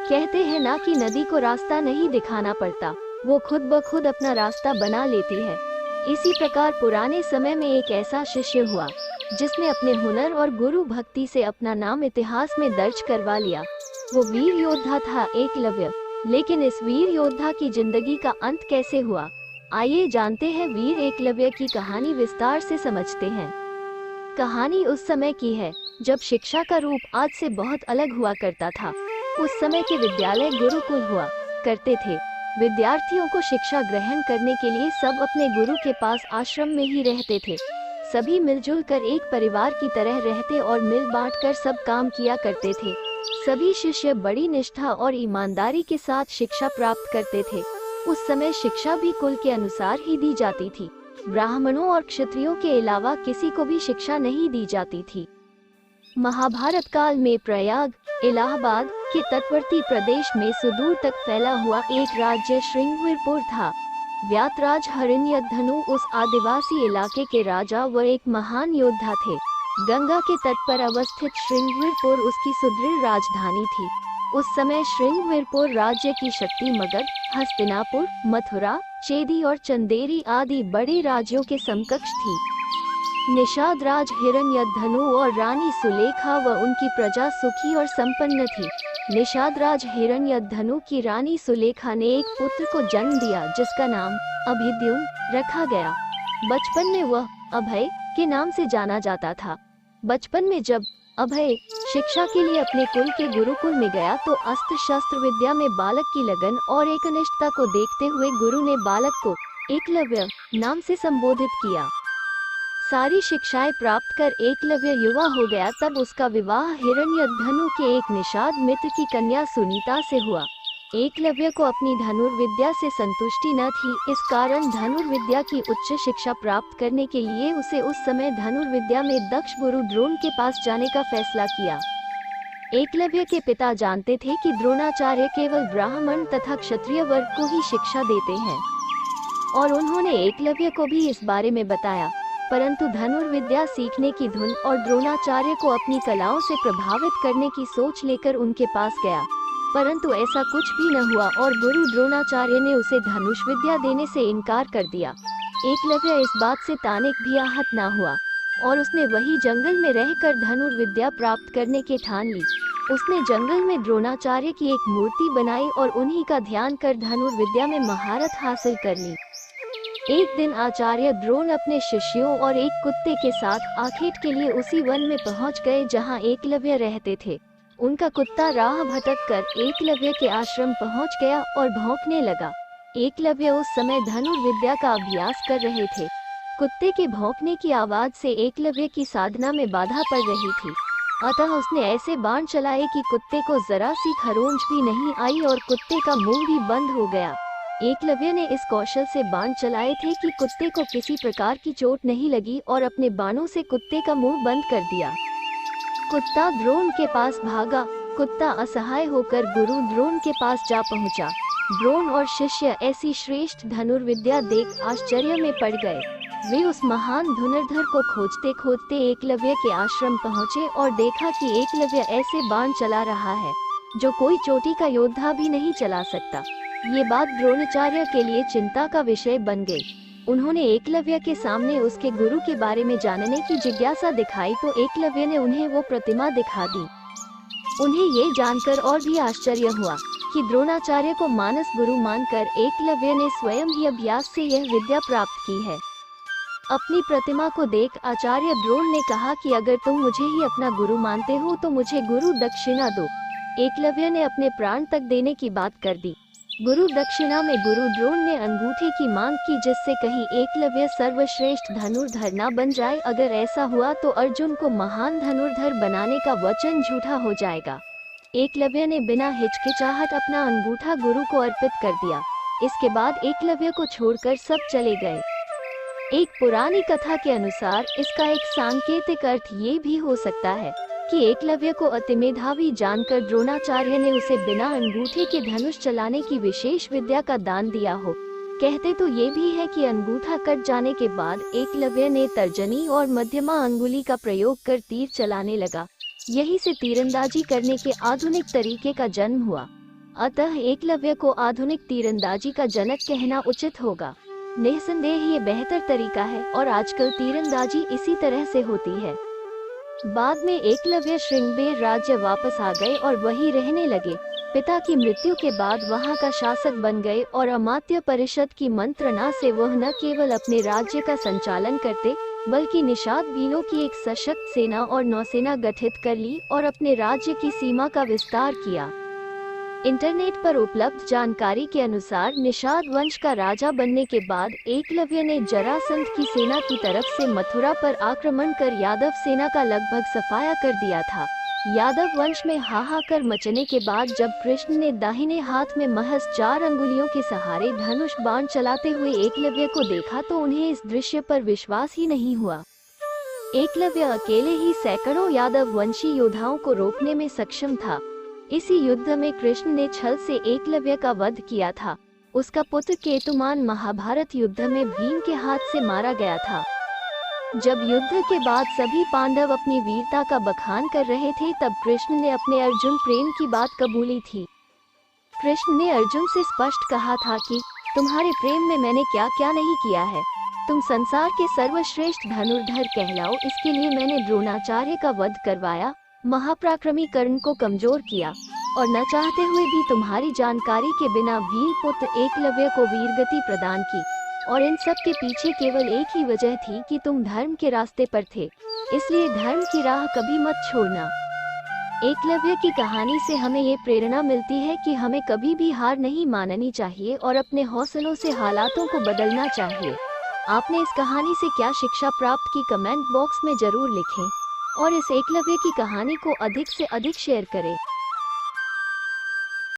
कहते हैं ना कि नदी को रास्ता नहीं दिखाना पड़ता, वो खुद ब खुद अपना रास्ता बना लेती है। इसी प्रकार पुराने समय में एक ऐसा शिष्य हुआ जिसने अपने हुनर और गुरु भक्ति से अपना नाम इतिहास में दर्ज करवा लिया। वो वीर योद्धा था एकलव्य। लेकिन इस वीर योद्धा की जिंदगी का अंत कैसे हुआ, आइए जानते हैं वीर एकलव्य की कहानी विस्तार से समझते हैं। कहानी उस समय की है जब शिक्षा का रूप आज से बहुत अलग हुआ करता था। उस समय के विद्यालय गुरुकुल हुआ करते थे। विद्यार्थियों को शिक्षा ग्रहण करने के लिए सब अपने गुरु के पास आश्रम में ही रहते थे। सभी मिलजुल कर एक परिवार की तरह रहते और मिल बांट कर सब काम किया करते थे। सभी शिष्य बड़ी निष्ठा और ईमानदारी के साथ शिक्षा प्राप्त करते थे। उस समय शिक्षा भी कुल के अनुसार ही दी जाती थी। ब्राह्मणों और क्षत्रियों के अलावा किसी को भी शिक्षा नहीं दी जाती थी। महाभारत काल में प्रयाग, इलाहाबाद के तटवर्ती प्रदेश में सुदूर तक फैला हुआ एक राज्य श्रृंगवीरपुर था। व्यातराज हिरण्यधनु उस आदिवासी इलाके के राजा व एक महान योद्धा थे। गंगा के तट पर अवस्थित श्रृंगवीरपुर उसकी सुदृढ़ राजधानी थी। उस समय श्रृंगवीरपुर राज्य की शक्ति मगध, हस्तिनापुर, मथुरा, चेदी और चंदेरी आदि बड़े राज्यों के समकक्ष थी। निषाद राज हिरण्यधनु और रानी सुलेखा व उनकी प्रजा सुखी और संपन्न थी। निषाद राज हिरण्यधनु की रानी सुलेखा ने एक पुत्र को जन्म दिया जिसका नाम अभिद्युम्न रखा गया। बचपन में वह अभय के नाम से जाना जाता था। बचपन में जब अभय शिक्षा के लिए अपने कुल के गुरुकुल में गया तो अस्त्र शस्त्र विद्या में बालक की लगन और एकनिष्ठता को देखते हुए गुरु ने बालक को एकलव्य नाम से संबोधित किया। सारी शिक्षाएं प्राप्त कर एकलव्य युवा हो गया तब उसका विवाह हिरण्यधनु के एक निषाद मित्र की कन्या सुनीता से हुआ। एकलव्य को अपनी धनुर्विद्या से संतुष्टि न थी, इस कारण धनुर्विद्या की उच्च शिक्षा प्राप्त करने के लिए उसे उस समय धनुर्विद्या में दक्ष गुरु द्रोण के पास जाने का फैसला किया। एकलव्य के पिता जानते थे कि द्रोणाचार्य केवल ब्राह्मण तथा क्षत्रिय वर्ग को ही शिक्षा देते हैं और उन्होंने एकलव्य को भी इस बारे में बताया। परंतु धनुर्विद्या सीखने की धुन और द्रोणाचार्य को अपनी कलाओं से प्रभावित करने की सोच लेकर उनके पास गया, परंतु ऐसा कुछ भी न हुआ और गुरु द्रोणाचार्य ने उसे धनुष विद्या देने से इनकार कर दिया। एकलव्य इस बात से तानिक भी आहत न हुआ और उसने वही जंगल में रहकर धनुर्विद्या प्राप्त करने के ठान ली। उसने जंगल में द्रोणाचार्य की एक मूर्ति बनाई और उन्हीं का ध्यान कर धनुर्विद्या में महारत हासिल कर ली। एक दिन आचार्य द्रोण अपने शिष्यों और एक कुत्ते के साथ आखेट के लिए उसी वन में पहुंच गए जहां एकलव्य रहते थे। उनका कुत्ता राह भटक कर एकलव्य के आश्रम पहुंच गया और भौंकने लगा। एकलव्य उस समय धनुर्विद्या का अभ्यास कर रहे थे। कुत्ते के भौंकने की आवाज से एकलव्य की साधना में बाधा पड़ रही थी, अतः उसने ऐसे बाण चलाए कि कुत्ते को जरा सी खरोंच भी नहीं आई और कुत्ते का मुंह भी बंद हो गया। एकलव्य ने इस कौशल से बाण चलाए थे कि कुत्ते को किसी प्रकार की चोट नहीं लगी और अपने बाणों से कुत्ते का मुंह बंद कर दिया। कुत्ता द्रोण के पास भागा। कुत्ता असहाय होकर गुरु द्रोण के पास जा पहुंचा। द्रोण और शिष्य ऐसी श्रेष्ठ धनुर्विद्या देख आश्चर्य में पड़ गए। वे उस महान धनुर्धर को खोजते खोजते एकलव्य के आश्रम पहुंचे और देखा कि एकलव्य ऐसे बाण चला रहा है जो कोई चोटी का योद्धा भी नहीं चला सकता। ये बात द्रोणाचार्य के लिए चिंता का विषय बन गई। उन्होंने एकलव्य के सामने उसके गुरु के बारे में जानने की जिज्ञासा दिखाई तो एकलव्य ने उन्हें वो प्रतिमा दिखा दी। उन्हें ये जानकर और भी आश्चर्य हुआ कि द्रोणाचार्य को मानस गुरु मानकर एकलव्य ने स्वयं ही अभ्यास से यह विद्या प्राप्त की है। अपनी प्रतिमा को देख आचार्य द्रोण ने कहा कि अगर तुम मुझे ही अपना गुरु मानते हो तो मुझे गुरु दक्षिणा दो। एकलव्य ने अपने प्राण तक देने की बात कर दी। गुरु दक्षिणा में गुरु द्रोण ने अंगूठे की मांग की जिससे कहीं एकलव्य सर्वश्रेष्ठ धनुर्धर न बन जाए। अगर ऐसा हुआ तो अर्जुन को महान धनुर्धर बनाने का वचन झूठा हो जाएगा। एकलव्य ने बिना हिचकिचाहट अपना अंगूठा गुरु को अर्पित कर दिया। इसके बाद एकलव्य को छोड़कर सब चले गए। एक पुरानी कथा के अनुसार इसका एक सांकेतिक अर्थ ये भी हो सकता है कि एकलव्य को अति मेधावी जानकर द्रोणाचार्य ने उसे बिना अंगूठे के धनुष चलाने की विशेष विद्या का दान दिया हो। कहते तो ये भी है कि अंगूठा कट जाने के बाद एकलव्य ने तर्जनी और मध्यमा अंगुली का प्रयोग कर तीर चलाने लगा। यही से तीरंदाजी करने के आधुनिक तरीके का जन्म हुआ। अतः एकलव्य को आधुनिक तीरंदाजी का जनक कहना उचित होगा। निस्संदेह ये बेहतर तरीका है और आजकल तीरंदाजी इसी तरह से होती है। बाद में एकलव्य श्रृंगबेर राज्य वापस आ गए और वहीं रहने लगे। पिता की मृत्यु के बाद वहां का शासक बन गए और अमात्य परिषद की मंत्रणा से वह न केवल अपने राज्य का संचालन करते बल्कि निषाद भीलों की एक सशक्त सेना और नौसेना गठित कर ली और अपने राज्य की सीमा का विस्तार किया। इंटरनेट पर उपलब्ध जानकारी के अनुसार निषाद वंश का राजा बनने के बाद एकलव्य ने जरासंध की सेना की तरफ से मथुरा पर आक्रमण कर यादव सेना का लगभग सफाया कर दिया था। यादव वंश में हाहाकार मचने के बाद जब कृष्ण ने दाहिने हाथ में महज 4 अंगुलियों के सहारे धनुष बाण चलाते हुए एकलव्य को देखा तो उन्हें इस दृश्य पर विश्वास ही नहीं हुआ। एकलव्य अकेले ही सैकड़ों यादव वंशी योद्धाओं को रोकने में सक्षम था। इसी युद्ध में कृष्ण ने छल से एकलव्य का वध किया था। उसका पुत्र केतुमान महाभारत युद्ध में भीम के हाथ से मारा गया था। जब युद्ध के बाद सभी पांडव अपनी वीरता का बखान कर रहे थे तब कृष्ण ने अपने अर्जुन प्रेम की बात कबूली थी। कृष्ण ने अर्जुन से स्पष्ट कहा था कि तुम्हारे प्रेम में मैंने क्या क्या नहीं किया है। तुम संसार के सर्वश्रेष्ठ धनुर्धर कहलाओ, इसके लिए मैंने द्रोणाचार्य का वध करवाया, महापराक्रमी कर्ण को कमजोर किया और न चाहते हुए भी तुम्हारी जानकारी के बिना वीर पुत्र एकलव्य को वीरगति प्रदान की। और इन सब के पीछे केवल एक ही वजह थी कि तुम धर्म के रास्ते पर थे, इसलिए धर्म की राह कभी मत छोड़ना। एकलव्य की कहानी से हमें ये प्रेरणा मिलती है कि हमें कभी भी हार नहीं माननी चाहिए और अपने हौसलों से हालातों को बदलना चाहिए। आपने इस कहानी से क्या शिक्षा प्राप्त की, कमेंट बॉक्स में जरूर लिखें और इस एकलव्य की कहानी को अधिक से अधिक शेयर करें।